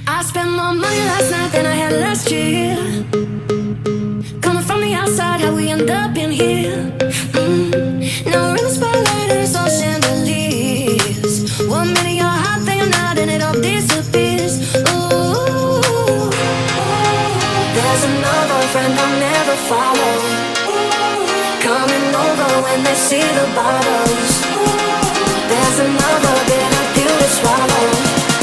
I spent more money last night than I had last year. Coming from the outside, how we end up in here. Now we're in the spotlight and it's all chandeliers. 1 minute you're hot, then you're not, and it all disappears. Ooh, there's another friend I'll never follow, coming over when they see the bottles. There's another bitter pill to swallow.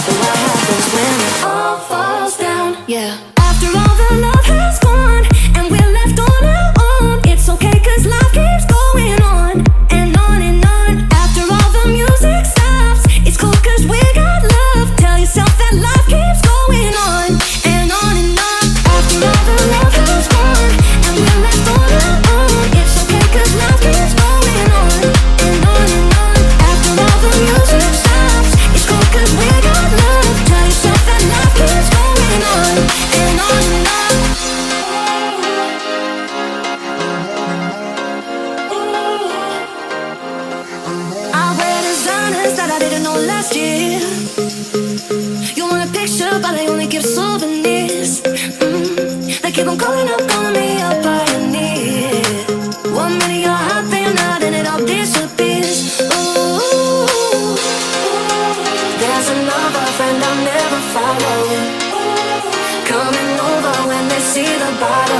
But what happens when it all falls down? Yeah. After all the love has gone and we're left on our own, it's okay 'cause life keeps going on and on and on. After all the music stops, it's cool 'cause we got love. Tell yourself that life keeps going on and on and on. After all the love has gone and we're left on our own, it's okay 'cause life keeps going on and on and on. After all the music stops, it's cool 'cause we got love. Tell yourself that life keeps going on and on and on. I wear designers that I didn't know last year. You want a picture, but they only give souvenirs. They keep on calling me up, pioneer. 1 minute you're hot, then you're not, and it all disappears. Ooh, there's another friend I'll never follow, coming over when they see the bottle.